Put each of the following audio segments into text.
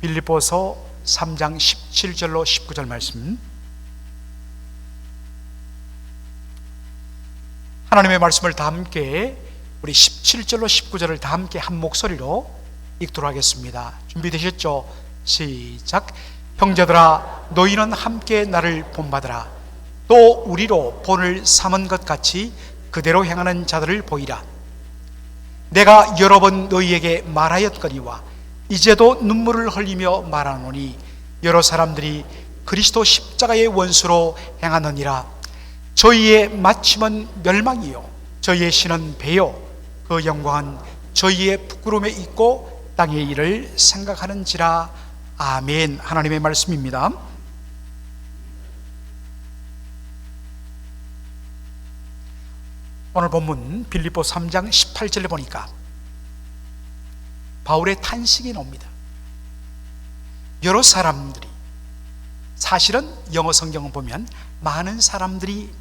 빌립보서 3장 17절로 19절 말씀, 하나님의 말씀을 다 함께 우리 17절로 19절을 다 함께 한 목소리로 읽도록 하겠습니다. 준비되셨죠? 시작. 형제들아, 너희는 함께 나를 본받으라. 또 우리로 본을 삼은 것 같이 그대로 행하는 자들을 보이라. 내가 여러 번 너희에게 말하였거니와 이제도 눈물을 흘리며 말하노니 여러 사람들이 그리스도 십자가의 원수로 행하느니라. 저희의 마침은 멸망이요 저희의 신은 배요 그 영광은 저희의 부끄러움에 있고 땅의 일을 생각하는지라. 아멘. 하나님의 말씀입니다. 오늘 본문 빌립보 3장 18절에 보니까 바울의 탄식이 나옵니다. 여러 사람들이, 사실은 영어 성경을 보면 많은 사람들이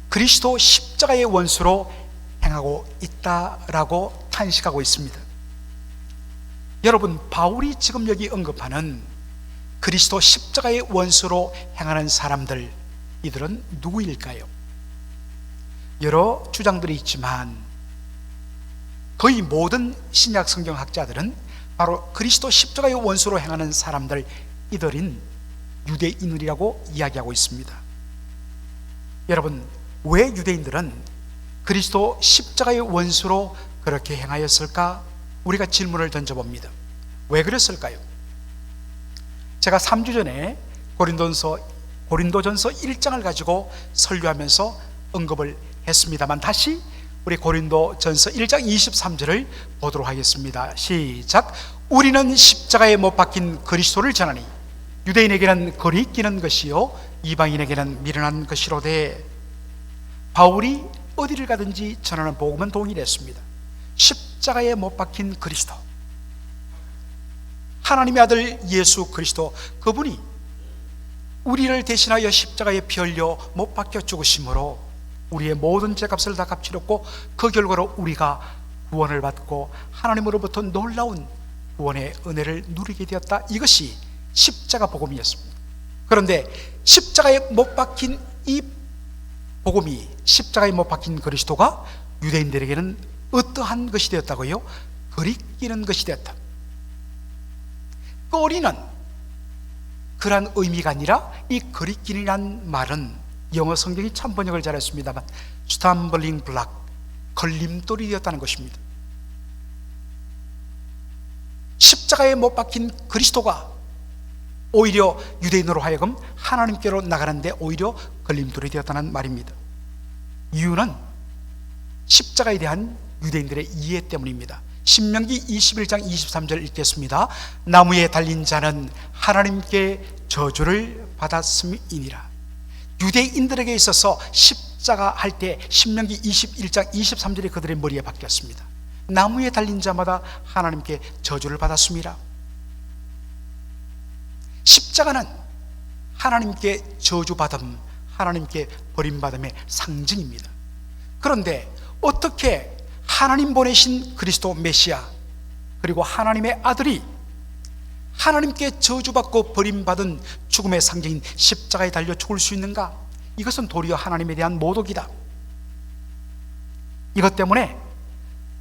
그리스도 십자가의 원수로 행하고 있다라고 탄식하고 있습니다. 여러분, 바울이 지금 여기 언급하는 그리스도 십자가의 원수로 행하는 사람들, 이들은 누구일까요? 여러 주장들이 있지만 거의 모든 신약 성경학자들은 바로 그리스도 십자가의 원수로 행하는 사람들, 이들인 유대인이라고 이야기하고 있습니다. 여러분, 왜 유대인들은 그리스도 십자가의 원수로 그렇게 행하였을까? 우리가 질문을 던져봅니다. 왜 그랬을까요? 제가 3주 전에 고린도전서 1장을 가지고 설교하면서 언급을 했습니다만, 다시 우리 고린도전서 1장 23절을 보도록 하겠습니다. 시작. 우리는 십자가에 못 박힌 그리스도를 전하니 유대인에게는 거리 끼는 것이요 이방인에게는 미련한 것이로되. 바울이 어디를 가든지 전하는 복음은 동일했습니다. 십자가에 못 박힌 그리스도, 하나님의 아들 예수 그리스도, 그분이 우리를 대신하여 십자가에 피 흘려 못 박혀 죽으심으로 우리의 모든 죄값을 다 갚치렸고, 그 결과로 우리가 구원을 받고 하나님으로부터 놀라운 구원의 은혜를 누리게 되었다. 이것이 십자가 복음이었습니다. 그런데 십자가에 못 박힌 이 복음이, 십자가에 못 박힌 그리스도가 유대인들에게는 어떠한 것이 되었다고요? 거리끼는 것이 되었다. 꺼리는 그런 의미가 아니라, 이 거리끼는 말은 영어 성경이 참 번역을 잘했습니다만 스탬블링 블락, 걸림돌이 되었다는 것입니다. 십자가에 못 박힌 그리스도가 오히려 유대인으로 하여금 하나님께로 나가는데 오히려 걸림돌이 되었다는 말입니다. 이유는 십자가에 대한 유대인들의 이해 때문입니다. 신명기 21장 23절 읽겠습니다. 나무에 달린 자는 하나님께 저주를 받았음이니라. 유대인들에게 있어서 십자가 할 때 신명기 21장 23절이 그들의 머리에 박혔습니다. 나무에 달린 자마다 하나님께 저주를 받았음이라. 십자가는 하나님께 저주받음, 하나님께 버림받음의 상징입니다. 그런데 어떻게 하나님 보내신 그리스도 메시아, 그리고 하나님의 아들이 하나님께 저주받고 버림받은 죽음의 상징인 십자가에 달려 죽을 수 있는가? 이것은 도리어 하나님에 대한 모독이다. 이것 때문에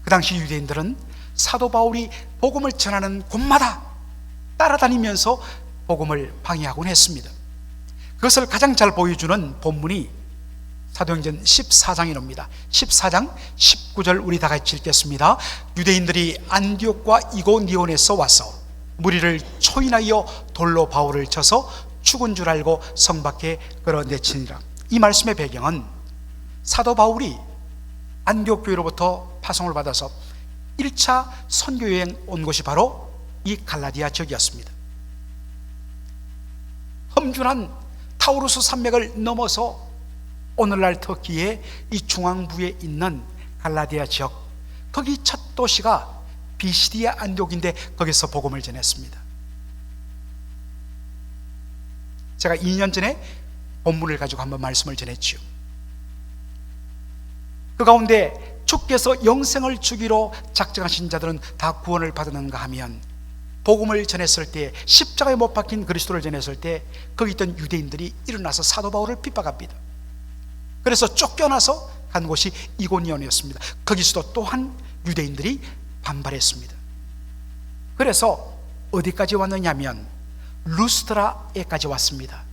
그 당시 유대인들은 사도 바울이 복음을 전하는 곳마다 따라다니면서 복음을 방해하곤 했습니다. 그것을 가장 잘 보여주는 본문이 사도행전 14장에 나옵니다. 14장 19절 우리 다 같이 읽겠습니다. 유대인들이 안디옥과 이고니온에서 와서 무리를 초인하여 돌로 바울을 쳐서 죽은 줄 알고 성 밖에 끌어내치니라. 이 말씀의 배경은 사도 바울이 안디옥 교회로부터 파송을 받아서 1차 선교여행 온 곳이 바로 이 갈라디아 지역이었습니다. 험준한 타우루스 산맥을 넘어서 오늘날 터키의 이 중앙부에 있는 갈라디아 지역, 거기 첫 도시가 비시디아 안디옥인데 거기서 복음을 전했습니다. 제가 2년 전에 본문을 가지고 한번 말씀을 전했지요. 그 가운데 주께서 영생을 주기로 작정하신 자들은 다 구원을 받았는가 하면 복음을 전했을 때, 십자가에 못 박힌 그리스도를 전했을 때 거기 있던 유대인들이 일어나서 사도 바울을 핍박합니다. 그래서 쫓겨나서 간 곳이 이고니온이었습니다. 거기서도 또한 유대인들이 반발했습니다. 그래서 어디까지 왔느냐면 루스드라에까지 왔습니다.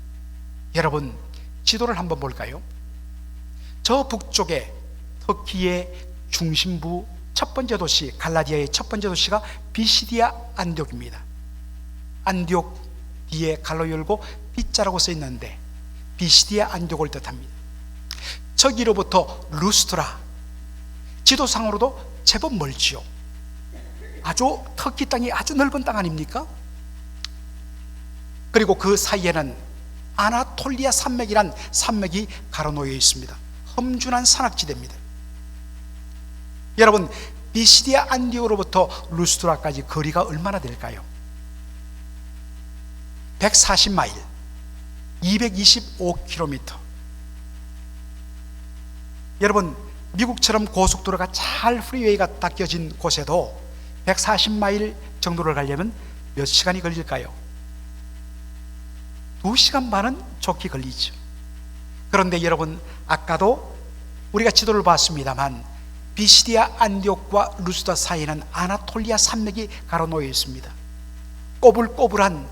여러분, 지도를 한번 볼까요? 저 북쪽에 터키의 중심부 첫 번째 도시, 갈라디아의 첫 번째 도시가 비시디아 안디옥입니다. 안디옥 뒤에 갈로 열고 빗자라고 써 있는데 비시디아 안디옥을 뜻합니다. 저기로부터 루스트라, 지도상으로도 제법 멀지요. 아주 터키 땅이 아주 넓은 땅 아닙니까? 그리고 그 사이에는 아나톨리아 산맥이란 산맥이 가로놓여 있습니다. 험준한 산악지대입니다. 여러분, 비시디아 안디오로부터 루스트라까지 거리가 얼마나 될까요? 140마일, 225km. 여러분, 미국처럼 고속도로가 잘 프리웨이가 닦여진 곳에도 140마일 정도를 가려면 몇 시간이 걸릴까요? 2시간 반은 좋게 걸리죠. 그런데 여러분, 아까도 우리가 지도를 봤습니다만 비시디아 안디옥과 루스드라 사이에는 아나톨리아 산맥이 가로놓여 있습니다. 꼬불꼬불한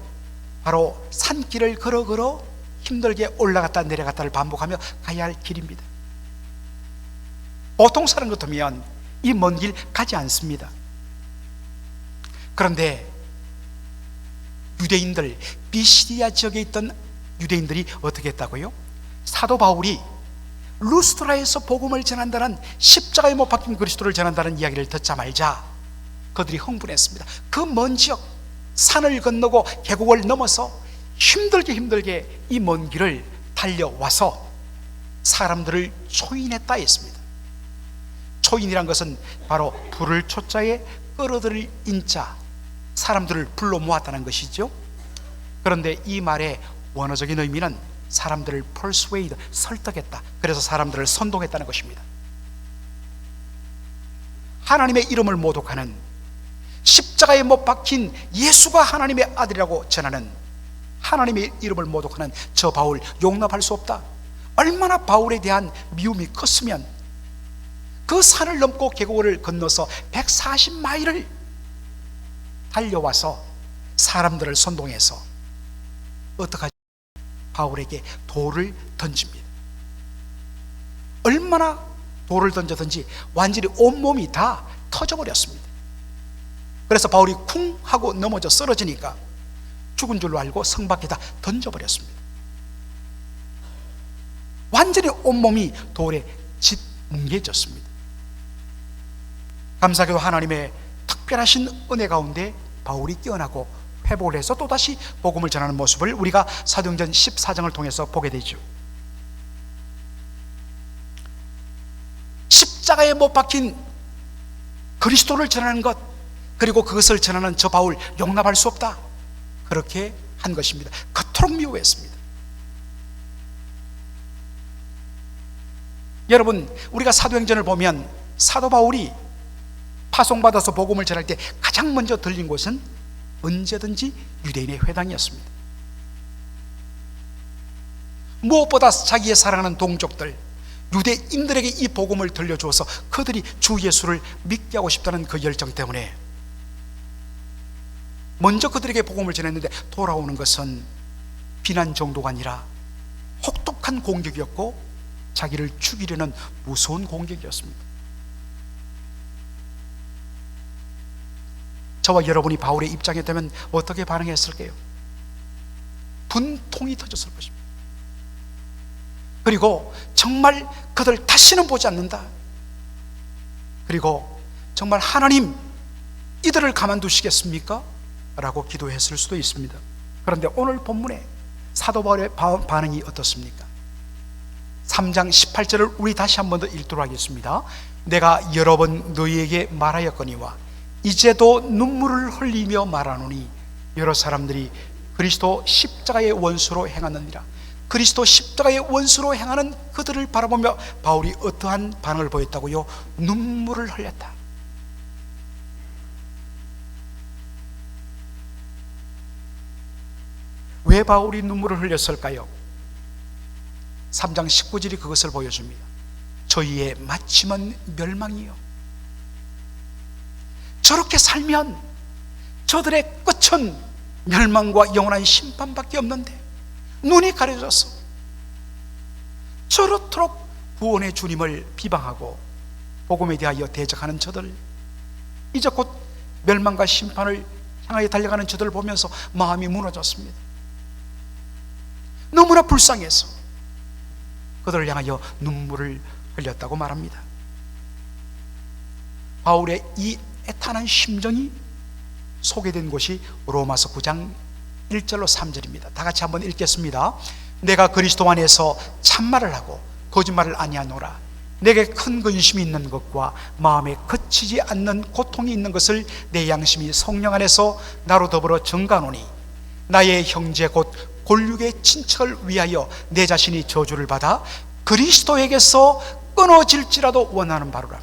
바로 산길을 걸어 힘들게 올라갔다 내려갔다를 반복하며 가야 할 길입니다. 보통 사람 같으면 이 먼 길 가지 않습니다. 그런데 유대인들, 비시디아 지역에 있던 유대인들이 어떻게 했다고요? 사도 바울이 루스트라에서 복음을 전한다는, 십자가에 못 박힌 그리스도를 전한다는 이야기를 듣자마자 그들이 흥분했습니다. 그 먼 지역, 산을 건너고 계곡을 넘어서 힘들게 이 먼 길을 달려와서 사람들을 초인했다 했습니다. 초인이란 것은 바로 불을 초자에 끌어들일 인자, 사람들을 불러 모았다는 것이죠. 그런데 이 말의 원어적인 의미는 사람들을 persuade, 설득했다. 그래서 사람들을 선동했다는 것입니다. 하나님의 이름을 모독하는, 십자가에 못 박힌 예수가 하나님의 아들이라고 전하는, 하나님의 이름을 모독하는 저 바울 용납할 수 없다. 얼마나 바울에 대한 미움이 컸으면 그 산을 넘고 계곡을 건너서 140마일을 달려와서 사람들을 선동해서 어떡하죠? 바울에게 돌을 던집니다. 얼마나 돌을 던져든지 완전히 온몸이 다 터져버렸습니다. 그래서 바울이 쿵 하고 넘어져 쓰러지니까 죽은 줄로 알고 성 밖에다 던져버렸습니다. 완전히 온몸이 돌에 짓뭉개졌습니다. 감사하게도 하나님의 특별하신 은혜 가운데 바울이 깨어나고 회복을 해서 또다시 복음을 전하는 모습을 우리가 사도행전 14장을 통해서 보게 되죠. 십자가에 못 박힌 그리스도를 전하는 것, 그리고 그것을 전하는 저 바울 용납할 수 없다, 그렇게 한 것입니다. 그토록 미워했습니다. 여러분, 우리가 사도행전을 보면 사도 바울이 파송받아서 복음을 전할 때 가장 먼저 들린 곳은 언제든지 유대인의 회당이었습니다. 무엇보다 자기의 사랑하는 동족들, 유대인들에게 이 복음을 들려주어서 그들이 주 예수를 믿게 하고 싶다는 그 열정 때문에 먼저 그들에게 복음을 전했는데 돌아오는 것은 비난 정도가 아니라 혹독한 공격이었고 자기를 죽이려는 무서운 공격이었습니다. 저와 여러분이 바울의 입장에 되면 어떻게 반응했을까요? 분통이 터졌을 것입니다. 그리고 정말 그들 다시는 보지 않는다, 그리고 정말 하나님 이들을 가만두시겠습니까? 라고 기도했을 수도 있습니다. 그런데 오늘 본문에 사도 바울의 반응이 어떻습니까? 3장 18절을 우리 다시 한 번 더 읽도록 하겠습니다. 내가 여러 번 너희에게 말하였거니와 이제도 눈물을 흘리며 말하노니 여러 사람들이 그리스도 십자가의 원수로 행하느니라. 그리스도 십자가의 원수로 행하는 그들을 바라보며 바울이 어떠한 반응을 보였다고요? 눈물을 흘렸다. 왜 바울이 눈물을 흘렸을까요? 3장 19절이 그것을 보여줍니다. 저희의 마침은 멸망이요, 저렇게 살면 저들의 끝은 멸망과 영원한 심판밖에 없는데 눈이 가려져서 저렇도록 구원의 주님을 비방하고 복음에 대하여 대적하는 저들, 이제 곧 멸망과 심판을 향하여 달려가는 저들을 보면서 마음이 무너졌습니다. 너무나 불쌍해서 그들을 향하여 눈물을 흘렸다고 말합니다. 바울의 이 애탄한 심정이 소개된 곳이 로마서 9장 1절로 3절입니다. 다 같이 한번 읽겠습니다. 내가 그리스도 안에서 참말을 하고 거짓말을 아니하노라. 내게 큰 근심이 있는 것과 마음에 그치지 않는 고통이 있는 것을 내 양심이 성령 안에서 나로 더불어 증가하노니, 나의 형제 곧 골육의 친척을 위하여 내 자신이 저주를 받아 그리스도에게서 끊어질지라도 원하는 바로라.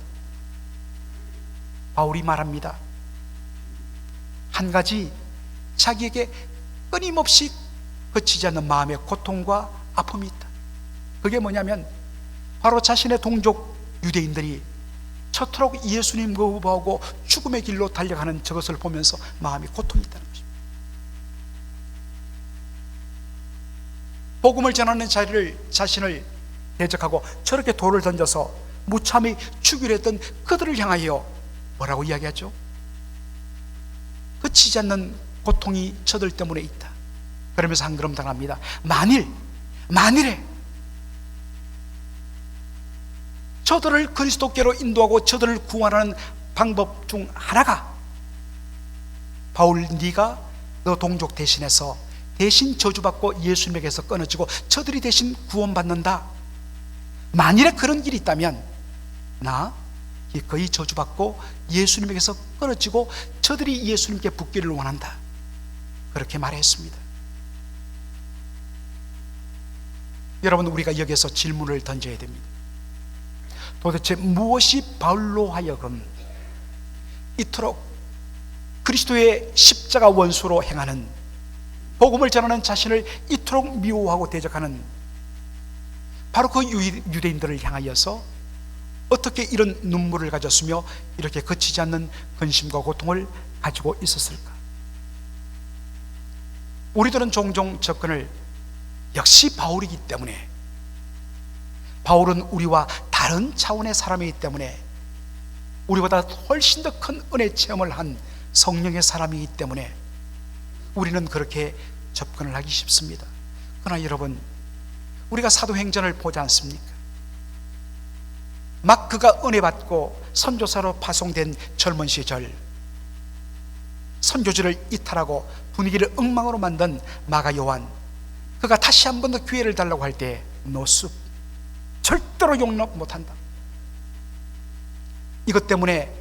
바울이 말합니다. 한 가지 자기에게 끊임없이 그치지 않는 마음의 고통과 아픔이 있다. 그게 뭐냐면 바로 자신의 동족 유대인들이 저토록 예수님 거부하고 죽음의 길로 달려가는 저것을 보면서 마음이 고통이 있다는 것입니다. 복음을 전하는 자신을 대적하고 저렇게 돌을 던져서 무참히 죽이려 했던 그들을 향하여 뭐라고 이야기하죠? 그치지 않는 고통이 저들 때문에 있다. 그러면서 한 걸음 당합니다. 만일에 저들을 그리스도께로 인도하고 저들을 구원하는 방법 중 하나가 바울, 네가 너 동족 대신해서 대신 저주받고 예수님에게서 끊어지고 저들이 대신 구원받는다. 만일에 그런 길이 있다면 나 거의 저주받고 예수님에게서 끊어지고 저들이 예수님께 붙기를 원한다. 그렇게 말했습니다. 여러분, 우리가 여기서 질문을 던져야 됩니다. 도대체 무엇이 바울로 하여금 이토록 그리스도의 십자가 원수로 행하는, 복음을 전하는 자신을 이토록 미워하고 대적하는 바로 그 유대인들을 향하여서 어떻게 이런 눈물을 가졌으며 이렇게 그치지 않는 근심과 고통을 가지고 있었을까? 우리들은 종종 접근을 역시 바울이기 때문에, 바울은 우리와 다른 차원의 사람이기 때문에, 우리보다 훨씬 더 큰 은혜 체험을 한 성령의 사람이기 때문에 우리는 그렇게 접근을 하기 쉽습니다. 그러나 여러분, 우리가 사도행전을 보지 않습니까? 막 그가 은혜 받고 선교사로 파송된 젊은 시절, 선교지를 이탈하고 분위기를 엉망으로 만든 마가 요한, 그가 다시 한 번 더 기회를 달라고 할 때 노습, 절대로 용납 못한다. 이것 때문에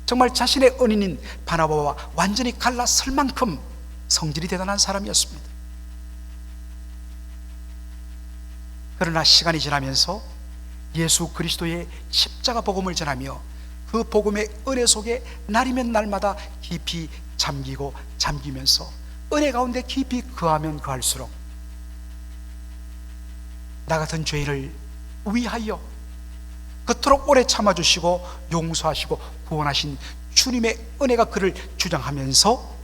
정말 자신의 은인인 바나바와 완전히 갈라설 만큼 성질이 대단한 사람이었습니다. 그러나 시간이 지나면서 예수 그리스도의 십자가 복음을 전하며 그 복음의 은혜 속에 날이면 날마다 깊이 잠기면서 은혜 가운데 깊이 거하면 거할수록 나 같은 죄인을 위하여 그토록 오래 참아주시고 용서하시고 구원하신 주님의 은혜가 그를 주장하면서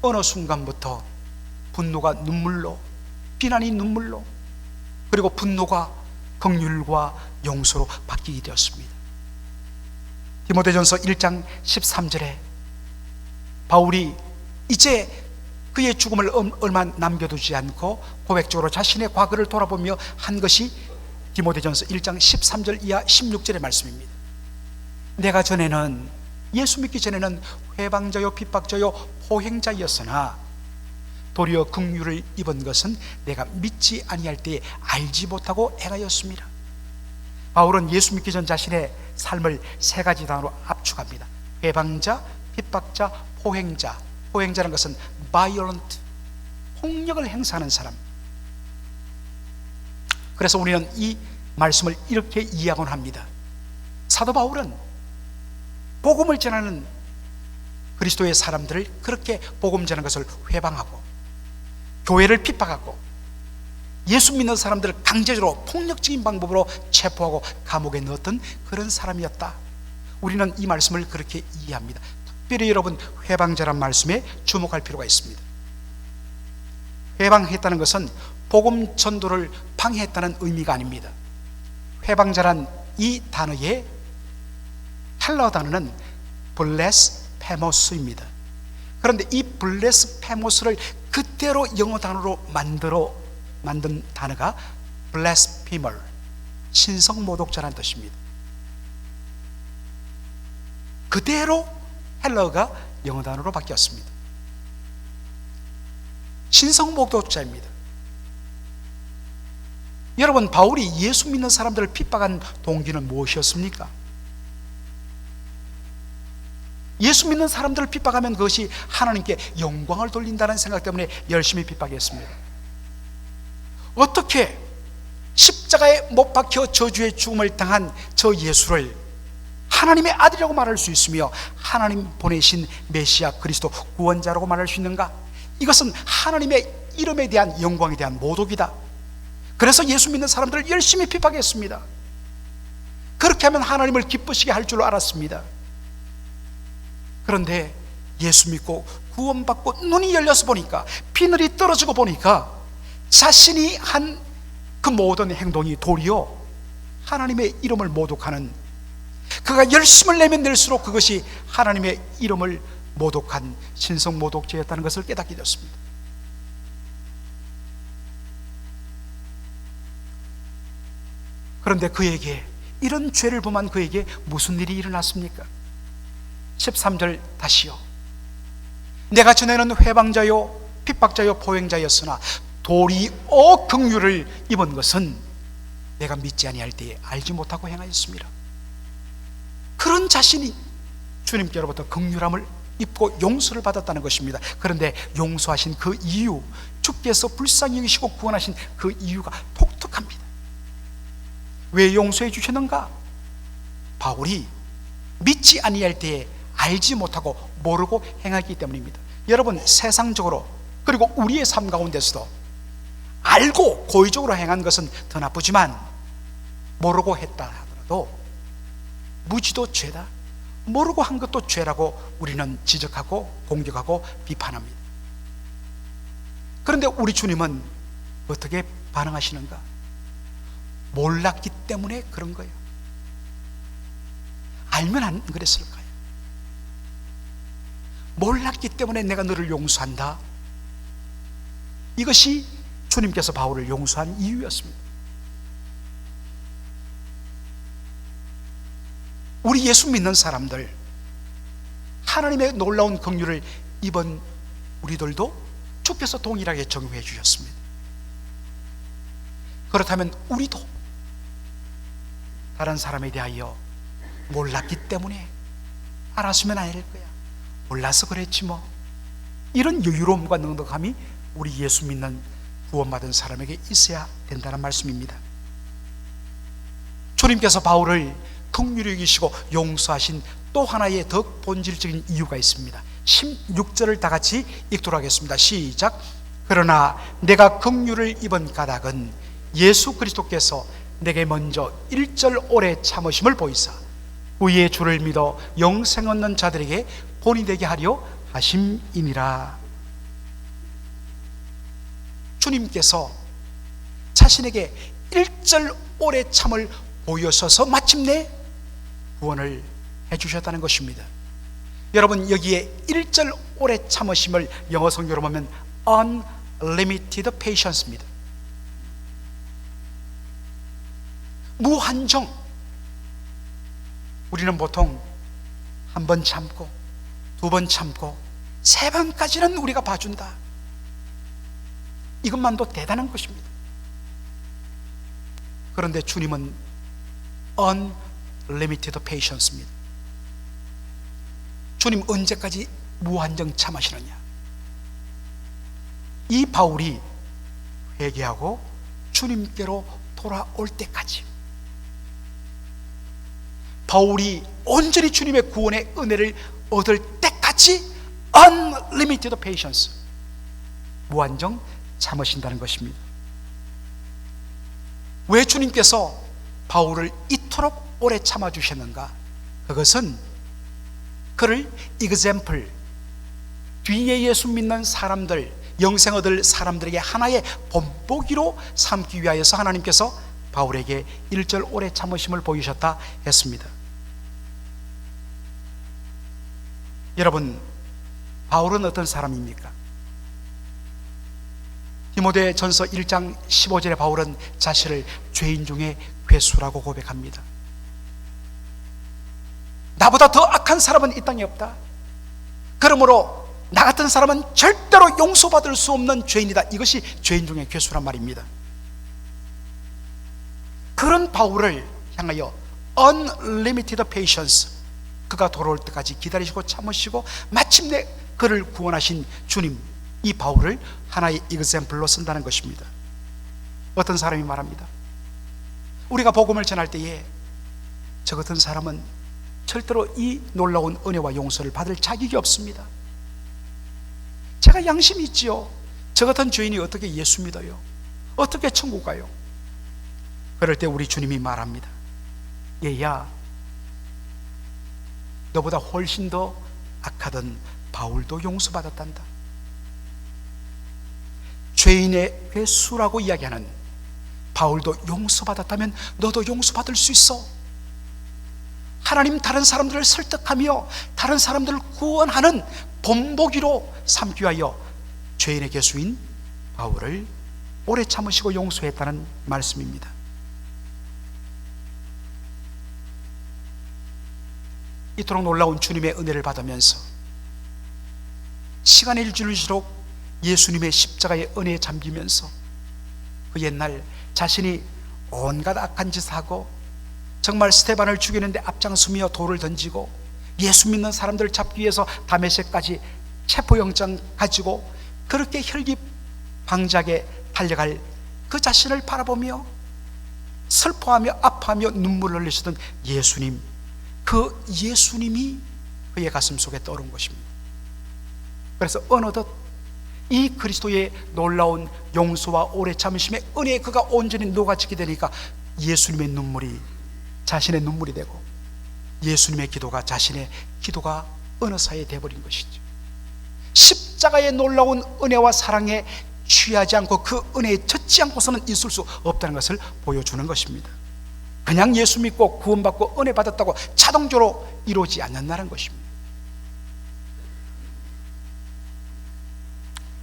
어느 순간부터 분노가 눈물로, 비난이 눈물로, 그리고 분노가 긍휼과 용서로 바뀌게 되었습니다. 디모데전서 1장 13절에 바울이 이제 그의 죽음을 얼마 남겨두지 않고 고백적으로 자신의 과거를 돌아보며 한 것이 디모데전서 1장 13절 이하 16절의 말씀입니다. 내가 전에는, 예수 믿기 전에는 회방자요 핍박자요 포행자였으나 도리어 긍휼을 입은 것은 내가 믿지 아니할 때에 알지 못하고 행하였습니다. 바울은 예수 믿기 전 자신의 삶을 세 가지 단어로 압축합니다. 회방자, 핍박자, 포행자. 포행자는 것은 violent, 폭력을 행사하는 사람. 그래서 우리는 이 말씀을 이렇게 이해하곤 합니다. 사도 바울은 복음을 전하는 그리스도의 사람들을 그렇게 복음 전하는 것을 회방하고 교회를 핍박하고 예수 믿는 사람들을 강제적으로 폭력적인 방법으로 체포하고 감옥에 넣었던 그런 사람이었다. 우리는 이 말씀을 그렇게 이해합니다. 특별히 여러분, 회방자란 말씀에 주목할 필요가 있습니다. 회방했다는 것은 복음 전도를 방해했다는 의미가 아닙니다. 회방자란 이 단어의 헬라어 단어는 블레스페모스입니다. 그런데 이 블레스페모스를 그대로 영어 단어로 만든 단어가 blasphemer, 신성모독자라는 뜻입니다. 그대로 헬라어가 영어 단어로 바뀌었습니다. 신성모독자입니다. 여러분, 바울이 예수 믿는 사람들을 핍박한 동기는 무엇이었습니까? 예수 믿는 사람들을 핍박하면 그것이 하나님께 영광을 돌린다는 생각 때문에 열심히 핍박했습니다. 어떻게 십자가에 못 박혀 저주의 죽음을 당한 저 예수를 하나님의 아들이라고 말할 수 있으며 하나님 보내신 메시아 그리스도 구원자라고 말할 수 있는가? 이것은 하나님의 이름에 대한 영광에 대한 모독이다. 그래서 예수 믿는 사람들을 열심히 핍박했습니다. 그렇게 하면 하나님을 기쁘시게 할 줄 알았습니다. 그런데 예수 믿고 구원받고 눈이 열려서 보니까, 비늘이 떨어지고 보니까 자신이 한 그 모든 행동이 도리어 하나님의 이름을 모독하는, 그가 열심을 내면 낼수록 그것이 하나님의 이름을 모독한 신성모독죄였다는 것을 깨닫게 되었습니다. 그런데 그에게, 이런 죄를 범한 그에게 무슨 일이 일어났습니까? 13절 다시요. 내가 전에는 회방자요 핍박자요 포행자였으나 도리어 긍휼을 입은 것은 내가 믿지 아니할 때에 알지 못하고 행하였습니다. 그런 자신이 주님께로부터 긍휼함을 입고 용서를 받았다는 것입니다. 그런데 용서하신 그 이유, 주께서 불쌍히 여기시고 구원하신 그 이유가 독특합니다. 왜 용서해 주셨는가? 바울이 믿지 아니할 때에 알지 못하고 모르고 행하기 때문입니다. 여러분, 세상적으로 그리고 우리의 삶 가운데서도 알고 고의적으로 행한 것은 더 나쁘지만 모르고 했다 하더라도 무지도 죄다, 모르고 한 것도 죄라고 우리는 지적하고 공격하고 비판합니다. 그런데 우리 주님은 어떻게 반응하시는가? 몰랐기 때문에 그런 거예요. 알면 안 그랬을까요? 몰랐기 때문에 내가 너를 용서한다. 이것이 주님께서 바울을 용서한 이유였습니다. 우리 예수 믿는 사람들, 하나님의 놀라운 긍휼을 입은 우리들도 주께서 동일하게 적용해 주셨습니다. 그렇다면 우리도 다른 사람에 대하여 몰랐기 때문에 알았으면 안 될 거야, 몰라서 그랬지 뭐, 이런 여유로움과 넉넉함이 우리 예수 믿는 구원받은 사람에게 있어야 된다는 말씀입니다. 주님께서 바울을 긍휼히 여기시고 용서하신 또 하나의 더 본질적인 이유가 있습니다. 16절을 다 같이 읽도록 하겠습니다. 시작. 그러나 내가 긍휼을 입은 까닭은 예수 그리스도께서 내게 먼저 1절 오래 참으심을 보이사 그의 주를 믿어 영생 얻는 자들에게 본이 되게 하려 하심이니라. 주님께서 자신에게 1절 오래 참을 보여서서 마침내 구원을 해주셨다는 것입니다. 여러분, 여기에 1절 오래 참으심을 영어 성경으로 보면 unlimited patience입니다. 무한정. 우리는 보통 한 번 참고, 두 번 참고, 세 번까지는 우리가 봐준다. 이것만도 대단한 것입니다. 그런데 주님은 unlimited patience입니다. 주님 언제까지 무한정 참으시느냐? 이 바울이 회개하고 주님께로 돌아올 때까지, 바울이 온전히 주님의 구원의 은혜를 얻을 때까지 unlimited patience, 무한정 참으신다는 것입니다. 왜 주님께서 바울을 이토록 오래 참아주셨는가? 그것은 그를 example, 뒤에 예수 믿는 사람들, 영생 얻을 사람들에게 하나의 본보기로 삼기 위하여서 하나님께서 바울에게 1절 오래 참으심을 보이셨다 했습니다. 여러분, 바울은 어떤 사람입니까? 디모데전서 1장 15절에 바울은 자신을 죄인 중에 괴수라고 고백합니다. 나보다 더 악한 사람은 이 땅에 없다. 그러므로 나 같은 사람은 절대로 용서받을 수 없는 죄인이다. 이것이 죄인 중에 괴수란 말입니다. 그런 바울을 향하여 unlimited patience, 그가 돌아올 때까지 기다리시고 참으시고 마침내 그를 구원하신 주님, 이 바울을 하나의 example로 쓴다는 것입니다. 어떤 사람이 말합니다. 우리가 복음을 전할 때에 저 같은 사람은 절대로 이 놀라운 은혜와 용서를 받을 자격이 없습니다. 제가 양심이 있지요. 저 같은 죄인이 어떻게 예수 믿어요? 어떻게 천국 가요? 그럴 때 우리 주님이 말합니다. 얘야, 너보다 훨씬 더 악하던 바울도 용서받았단다. 죄인의 괴수라고 이야기하는 바울도 용서받았다면 너도 용서받을 수 있어. 하나님 다른 사람들을 설득하며 다른 사람들을 구원하는 본보기로 삼기 위하여 죄인의 괴수인 바울을 오래 참으시고 용서했다는 말씀입니다. 이토록 놀라운 주님의 은혜를 받으면서 시간이 지날수록 예수님의 십자가의 은혜에 잠기면서 그 옛날 자신이 온갖 악한 짓을 하고 정말 스테반을 죽이는데 앞장서며 돌을 던지고 예수 믿는 사람들을 잡기 위해서 다메섹까지 체포영장 가지고 그렇게 혈기방작에 달려갈 그 자신을 바라보며 슬퍼하며 아파하며 눈물을 흘리시던 예수님, 그 예수님이 그의 가슴 속에 떠오른 것입니다. 그래서 어느덧 이 그리스도의 놀라운 용서와 오래 참으심의 은혜에 그가 온전히 녹아지게 되니까 예수님의 눈물이 자신의 눈물이 되고 예수님의 기도가 자신의 기도가 어느 사이에 되어버린 것이죠. 십자가의 놀라운 은혜와 사랑에 취하지 않고 그 은혜에 젖지 않고서는 있을 수 없다는 것을 보여주는 것입니다. 그냥 예수 믿고 구원받고 은혜 받았다고 자동적으로 이루어지지 않는다는 것입니다.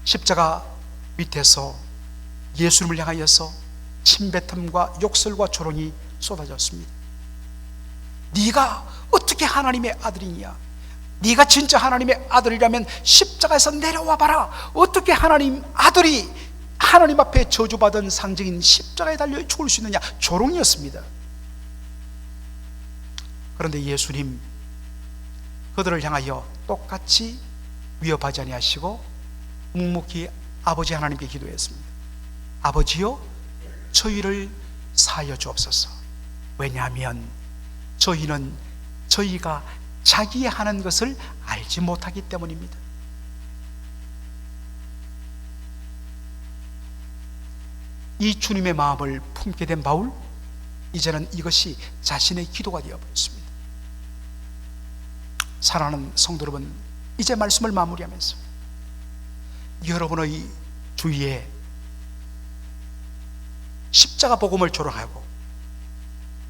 십자가 밑에서 예수님을 향하여서 침뱉음과 욕설과 조롱이 쏟아졌습니다. 네가 어떻게 하나님의 아들이냐? 네가 진짜 하나님의 아들이라면 십자가에서 내려와 봐라. 어떻게 하나님 아들이 하나님 앞에 저주받은 상징인 십자가에 달려 죽을 수 있느냐? 조롱이었습니다. 그런데 예수님 그들을 향하여 똑같이 위협하지 아니하시고 묵묵히 아버지 하나님께 기도했습니다. 아버지여, 저희를 사하여 주옵소서. 왜냐하면 저희는 저희가 자기 하는 것을 알지 못하기 때문입니다. 이 주님의 마음을 품게 된 바울, 이제는 이것이 자신의 기도가 되어버렸습니다. 사랑하는 성도 여러분, 이제 말씀을 마무리하면서 여러분의 주위에 십자가 복음을 조롱하고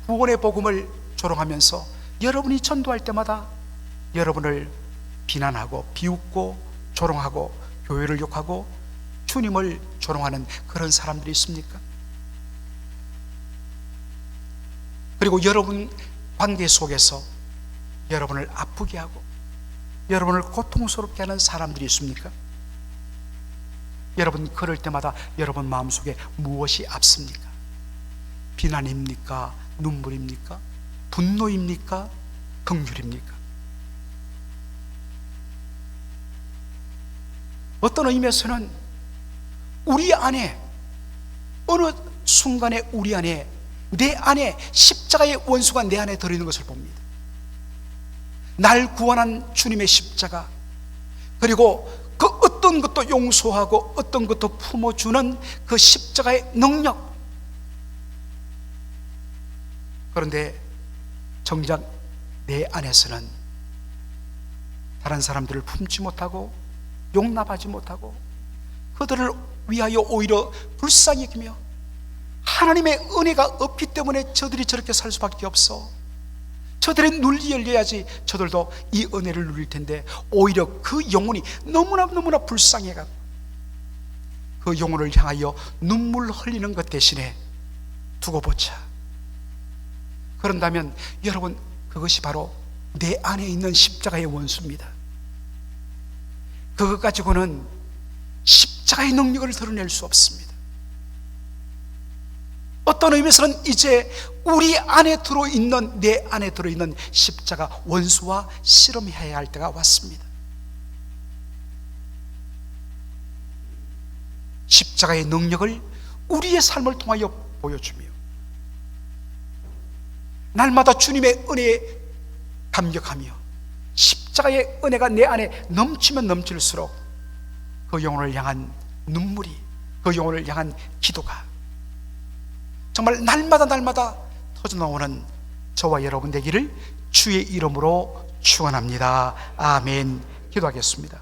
구원의 복음을 조롱하면서 여러분이 전도할 때마다 여러분을 비난하고 비웃고 조롱하고 교회를 욕하고 주님을 조롱하는 그런 사람들이 있습니까? 그리고 여러분 관계 속에서 여러분을 아프게 하고 여러분을 고통스럽게 하는 사람들이 있습니까? 여러분 그럴 때마다 여러분 마음속에 무엇이 앞섭니까? 비난입니까? 눈물입니까? 분노입니까? 긍휼입니까? 어떤 의미에서는 우리 안에 어느 순간에 우리 안에 내 안에 십자가의 원수가 내 안에 들어있는 것을 봅니다. 날 구원한 주님의 십자가, 그리고 그 어떤 어떤 것도 용서하고 어떤 것도 품어주는 그 십자가의 능력. 그런데 정작 내 안에서는 다른 사람들을 품지 못하고 용납하지 못하고 그들을 위하여 오히려 불쌍히 여기며, 하나님의 은혜가 없기 때문에 저들이 저렇게 살 수밖에 없어, 저들의 눈이 열려야지 저들도 이 은혜를 누릴 텐데, 오히려 그 영혼이 너무나 불쌍해가 그 영혼을 향하여 눈물 흘리는 것 대신에 두고 보자. 그런다면 여러분, 그것이 바로 내 안에 있는 십자가의 원수입니다. 그것 가지고는 십자가의 능력을 드러낼 수 없습니다. 어떤 의미에서는 이제 우리 안에 들어있는, 내 안에 들어있는 십자가 원수와 씨름해야 할 때가 왔습니다. 십자가의 능력을 우리의 삶을 통하여 보여주며, 날마다 주님의 은혜에 감격하며, 십자가의 은혜가 내 안에 넘치면 넘칠수록 그 영혼을 향한 눈물이, 그 영혼을 향한 기도가 정말 날마다 터져나오는 저와 여러분 되기를 주의 이름으로 축원합니다. 아멘. 기도하겠습니다.